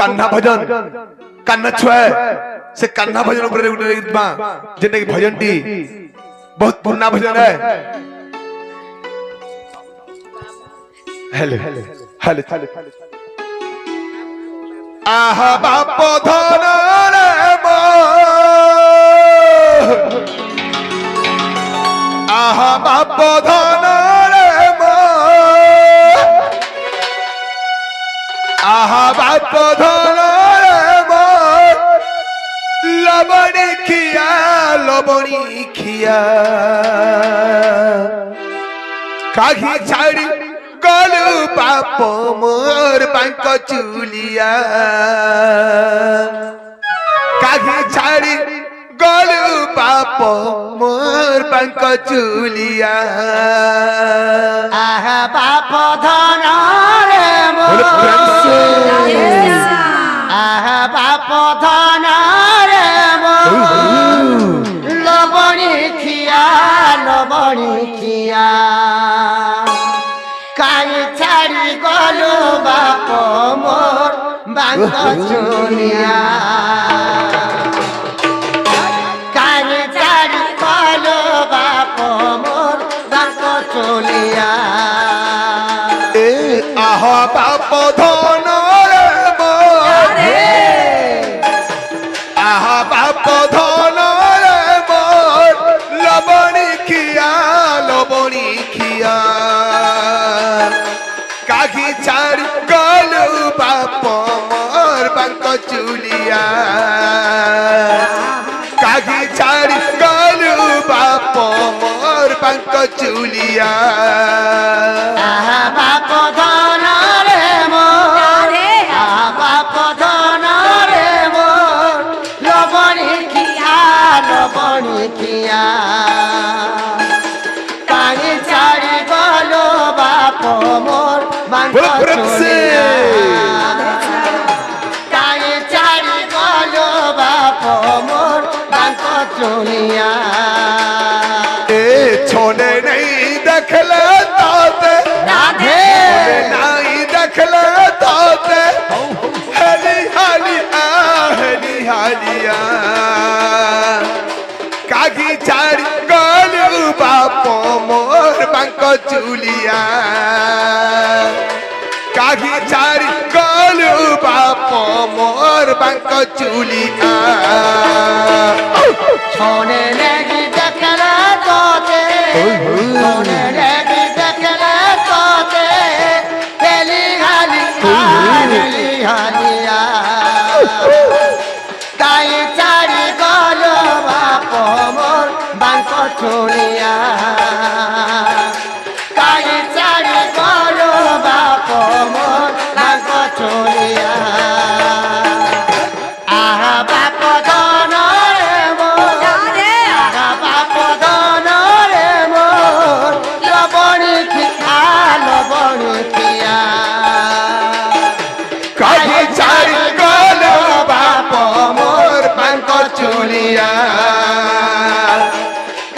कान्हा भजन कान्हा छुआ से कान्हा भजन ऊपर जेने भजन टी बहुत पुराना भजन है। हेलो हेलो आहा बाप धन रे मो आहा बाप धन रे मो आहा बाप धन रे मो लबड़ी खिया काघी छाड़ी गलु बाप मोर बांक चुलिया काघी छाड़ी गलु बाप मोर बांक चुलिया आहा बाप धन रे मोर आहा बाप धन रे मोर लबड़ी खिया काई छाड़ी गलु बाप मोर बांक चुलिया काई छाड़ी गलु बाप मोर बांक चुलिया ए आहा बाप धन रे मोर आहा बाप धन रे मोर लबड़ी खिया काघी छाड़ी गलु बाप मोर बांक चुलिया काघी छाड़ी गलु बाप मोर बांक चुलिया आहा बाप धन रे मोर आहा बाप धन रे मोर लबड़ी खिया काई छाड़ी गलु बाप मोर बांक चुलिया काई छाड़ी गलु बाप मोर बांक चुलिया ए छोने नहीं देखले ताते राधे नहीं देखले ताते हली हालिया काघी छाड़ी गलु बाप मोर बांक चुलिया काघी छाड़ी गलु बाप मोर बांक चुलिया छोने लगी देखले तोते छोने लगी देखले तोते हली हालिया काई छाड़ी गलु बाप मोर बांक चुलिया काई छाड़ी गलु बाप मोर बांक चुलिया आहा बाप धन रे मोर आहा बाप धन रे मोर लबड़ी खिया काघी छाड़ी गलु बाप मोर बांक चुलिया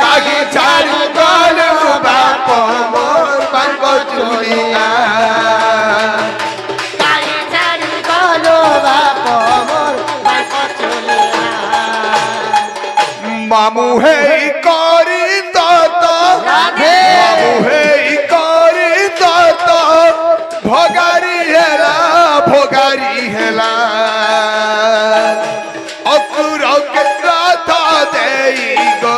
काघी छाड़ी गलु बाप मोर बांक चुलिया काई छाड़ी गलु बाप मोर बांक चुलिया मामू है करी तत राधे मामू है करी तत भोगारी हेला अकुर के रथ देई गो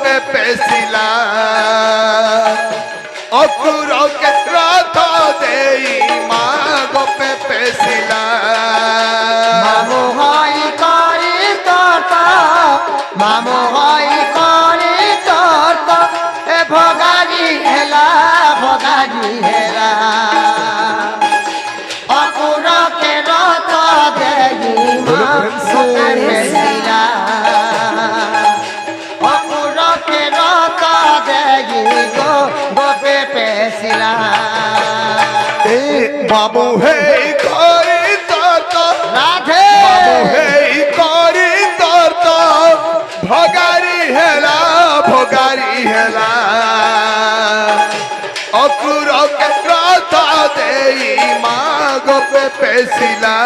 पे पेसिला अकुर के रथ देई माँ गो पे पेसिला मामू हई करी तोत मामू हई करी तोत ए भोगारी हेला अकुर के रथ देई माँ पेसिला अकुर के रथ देई गो पे पेसिला ए मामू है करी तत राधे मामू है करी तत भोगारी हेला अकुर के रथ देई माँ गो पे पेसिला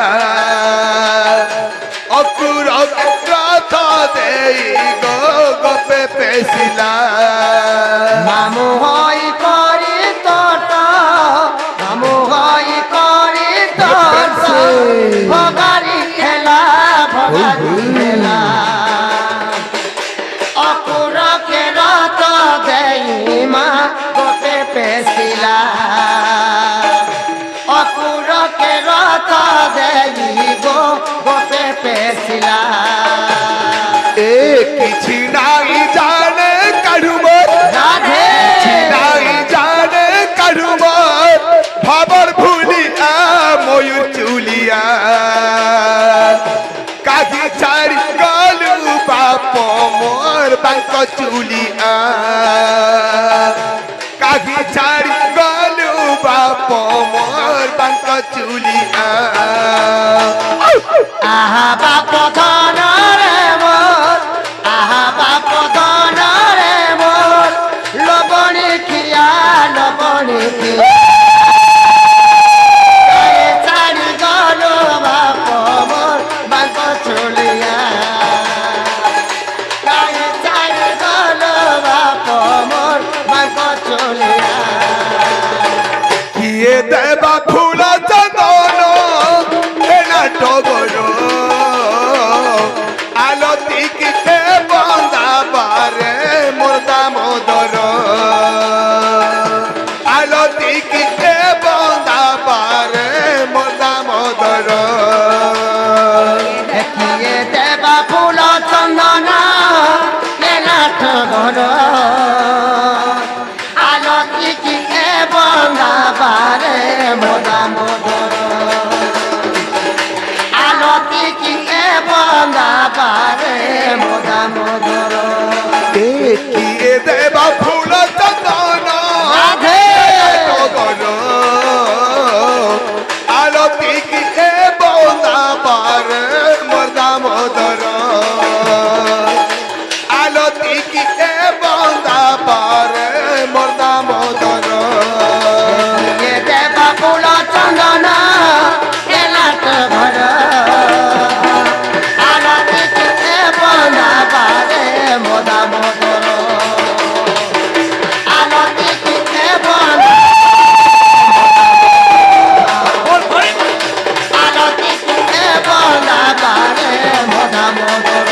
অকুর রথ দেই গো গোপে পেছিলা মামু হই করি তোট মামু হই করি তোট ভগারি খেলা অকুরকে রত দেই মা গোপে পেছিলা অকুরকে রত দেই গো গোপে পেছিলা এ কিছু নাই জানে কারুমর রাধে নাই জানে কারুমর ভাবর ভুলিয়া ময়ূর চুলিয়া কাহি ছাড়ি গলু বাপ মোর বাঙ্ক চুলিয়া কাহি ছাড়ি গলু বাপ মোর বাঙ্ক চুলিয়া আহা বাপ ধন রে মোর আহা বাপ ধন রে মোর লবণী খিয়া ছাড়ি গল বাপ মোর বাঙ্ক চলিয়া ছাড়ি গল বাপ মোর বাঙ্ক চলিয়া কিয়ে দেবা ফুল চন্দন এনা টগর আলতি কিতে বন্দা বারে মোর দামোদর আলতি কিতে বন্দা বারে মোর দামোদর দেখিয়ে দেবা ফুল চন্দন নাথ ঘর আলতি কি বন্দা বারে মোদা মোদর আলতি কি বন্দা বারে মোদা মোদর এ কিয়ে দেবা ফুল চন্দন রাধে টগর আলতি কিতে বন্দা বারে মোর দামোদর আলতি কিতে বন্দা বারে মোর দামোদর দেখিয়ে দেবা ফুল চন্দন নাথ ঘর আলতি কি বন্দা বারে মোদা মোদর আলতি কি বন্দা আলতি কি বন্দা বারে মোদা মোদর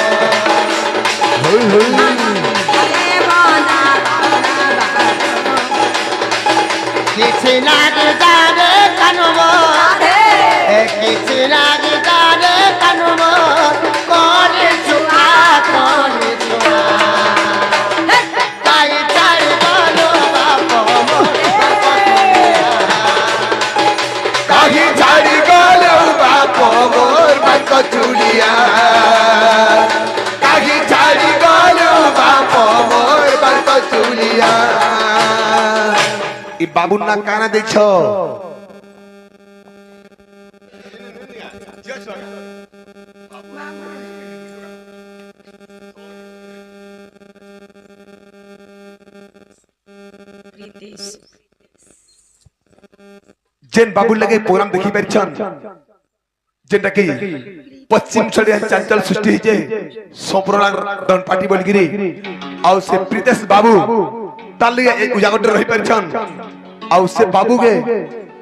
কিছু লাগে যাবে কানুব কিছু লাগে যাবে কানুব করে ছুয়া করে ছুয়া তাই ছাড়ি গল বাপ কাহি ছাড়ি গল বাপ মোর বাঙ্ক চুলিয়া কাহি ছাড়ি গল বাপ মোর বাঙ্ক চুলিয়া ই বাবুর না কানা দেখছ जेन बाबू लगे प्रोग्राम देखी पारिछन जेनटा कि पश्चिम छड़िया चंचल सृष्टि जे संपूर्ण दन पार्टी बोल गिरी आउ से प्रीतेश बाबू ताल लगे एक उजागर रही पारिछन आउ से बाबू के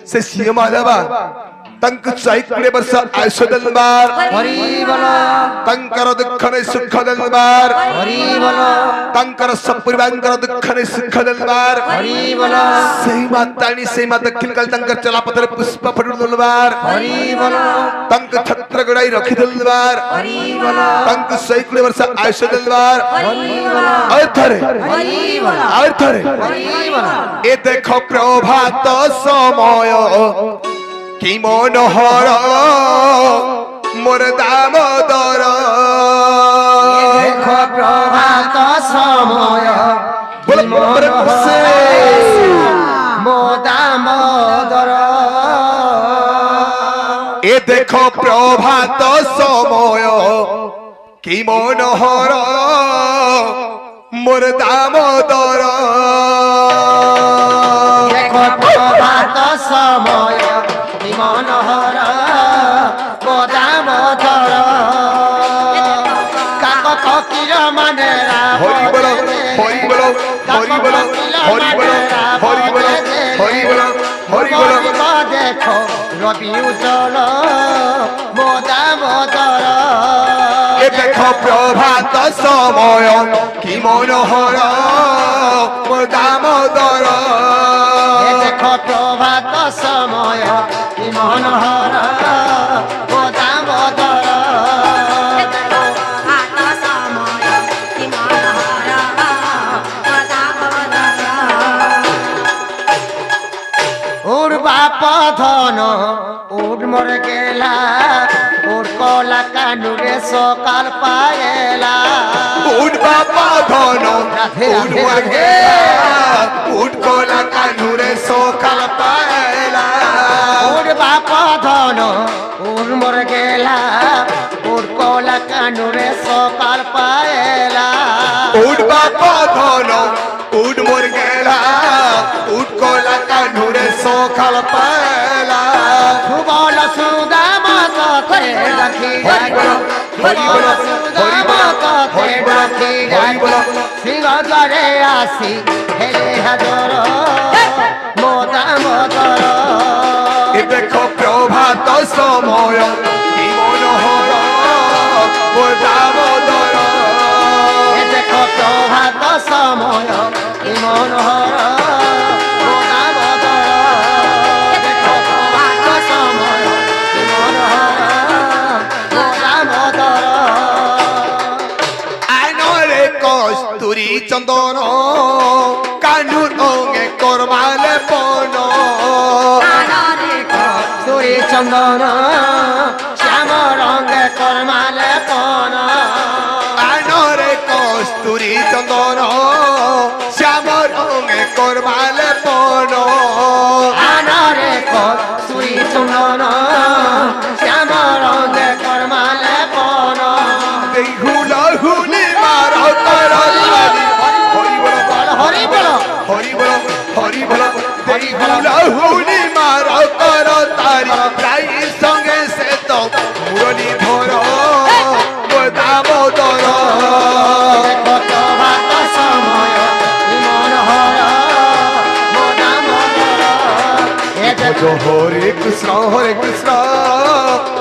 से सीएम आलेबा तंक साहित्य वर्ष आयुष दलबार हरि बोलो तंकर दुखने सुख दलबार हरि बोलो तंकर सपरिवार दुखने सुख दलबार हरि बोलो सही मातानी सही माता दक्षिण काल तंकर चलापतर पुष्प फटुर दलबार हरि बोलो तंक छत्र गड़ाई रखी दलबार हरि बोलो तंक साहित्य वर्ष आयुष दलबार हरि बोलो और थरे हरि बोलो और थरे हरि बोलो ए देखो प्रभात समय কি মনোহর মোর দামোদর দেখো প্রভাত সময় বলে বলে সে মোদামোদর এ দেখো প্রভাত সময় কি মনোহর মোর দামোদর দেখো প্রভাত সময় কি মনোহর মোদামোদর দেখো রবি উজ্জ্বল মোদামোদর এ দেখো প্রভাত সময় কি মনোহর দামোদর এ দেখো প্রভাত সময় কি মনোহর মোদামোদর ওর বাপ ধন ওর মরে গেলা ওর কলা কানুরে সকাল পায়েলা উঠ বাবা ধন রাধে, উঠ রাধে, মর্গে উঠ কোলা কানুরে সকাল পায়লা ওর বাপ ধন ওর মরে গেলা ওর কলা কানুরে সকাল পায়েলা উঠ বাবা ধন উঠ মোর গেলা উঠ কোলা কানুরে সকাল পায়লা সুবল সুদাম কথা রাখি হরি বল, হরি বল, হরি বল, হরি বল, হরি বল। সিংহ দ্বারে আসি হেলে হাজর মোদামোদর এ দেখো প্রভাত সময় কি মনোহর দামোদর এ দেখো প্রভাত সময় কি মনোহর মোদামোদর দেখো প্রভাত সময় কি মনোহর মোদামোদর আইনরে কস্তুরী চন্দন কানুর অঙ্গে করমালে পন সুরি চন্দন শ্যাম রঙে করমালে পন আইনরে কস্তুরী চন্দন শ্যাম রঙে করমালে পন আনরে সুরি চন্দন শ্যাম রঙে করমালে পন হুল হুলি মার কর হরি বল হরি বল হরি বল হরি বল দেই হুল হুলি মার কর তারি প্রায় সঙ্গে সে তো মুরলি ধর দামোদর কত ভাত সময় মনোহর মোদামোদর এ দেখো হরে কৃষ্ণ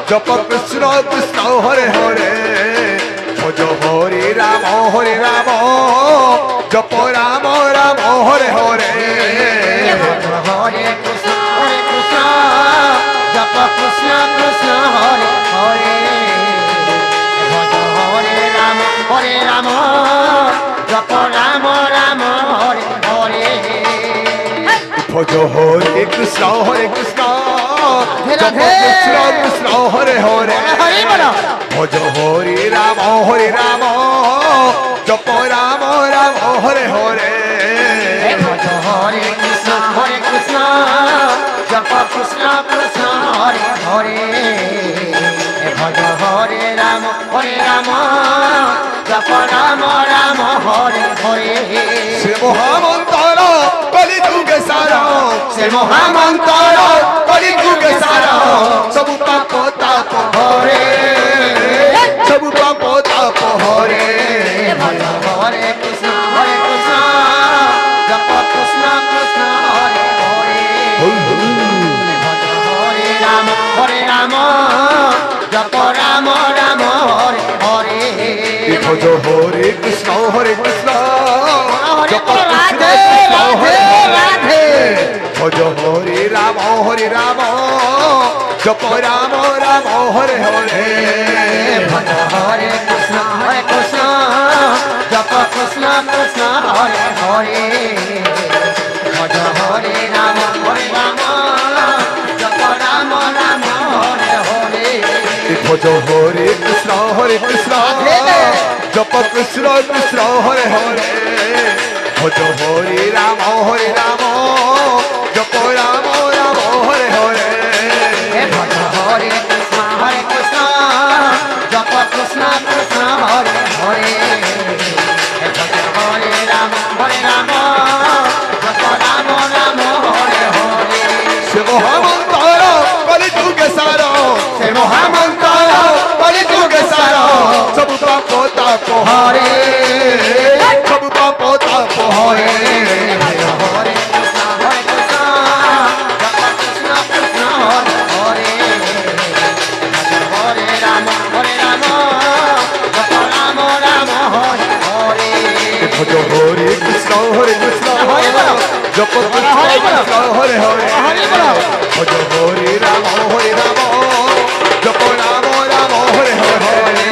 জপ কৃষ্ণ কৃষ্ণ হরে হরে ভজ হরে রাম জপ রাম রাম হরে হরে হরে কৃষ্ণ জপ কৃষ্ণ কৃষ্ণ হরে হরে ভজ হরে রাম জপ রাম রাম হরে হরে ভজ হরে কৃষ্ণ জপ কৃষ্ণ কৃষ্ণ হরে হরে হরি বল ভজ হরে রাম জপ রাম রাম হরে হরে ভজ হরে কৃষ্ণ জপ কৃষ্ণ কৃষ্ণ হরে হরে ভজ হরে রাম জপ রাম রাম হরে হরে সে মহামন্তর কলি যুগে সার সে মহামন্তর কলি যুগে সার সবু পাপ তাপ হরে সবু পাপ তাপ হরে হরে কৃষ্ণ জপ কৃষ্ণ কৃষ্ণ হরে হরে হরে রাম জপ রাম রাম হরে হরে ভজ হরে কৃষ্ণ জপ কৃষ্ণ রাধে কৃষ্ণ রাধে হরে রাধে ভজ হরে রাম জপ রাম রাম হরে হরে ভজ হরে কৃষ্ণ জপ কৃষ্ণ কৃষ্ণ হরে হরে ভজ হরে রাম জপ রাম রাম হরে হরে ভজ হরে কৃষ্ণ জপ কৃষ্ণ কৃষ্ণ হরে হরে ভজ হরে রাম জপ রাম রাম হরে হরে ভজ হরে কৃষ্ণ জপ কৃষ্ণ কৃষ্ণ হরে হরে ভজ হরে রাম জপ রাম রাম হরে হরে সে মহামন্তর কলি যুগে সার সে মহামন্তর কলি যুগে সার সবু পাপ তাপ হরে সবু পাপ তাপ হরে হরে কৃষ্ণ জপ কৃষ্ণ কৃষ্ণ জগৎ হরে বল। হরে হরে হরে বল। ভজ হরে রাম জপ রাম রাম হরে হরে হরে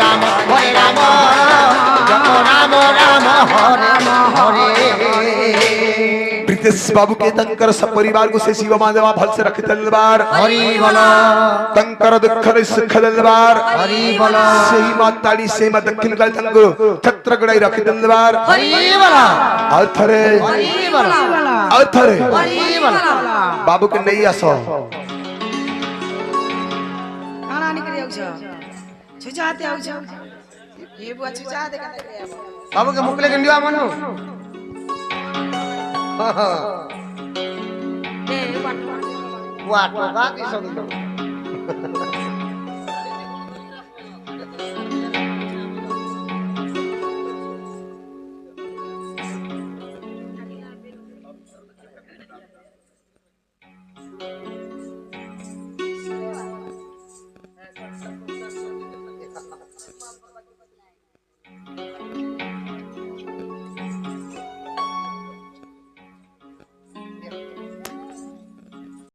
রাম জপ রাম রাম হরে হরে प्रीतेश बाबू के तंकर सब परिवार को से शिव माधवा भल से रखे तलवार हरि बोल तंकर दुख सुख तलवार हरि बोल सही माताड़ी से मा दक्षिण काल तंगु छत्र गड़ाई रखे तलवार हरि बोल अथरे हरि बोल अथरे हरि बोल बाबू के नहीं आसो खाना निकली आउ छ छुचाते आउ छ ये बुआ छुचाते कते गया बाबू के मुकले के लिया मनु ए वाट वाट का की सब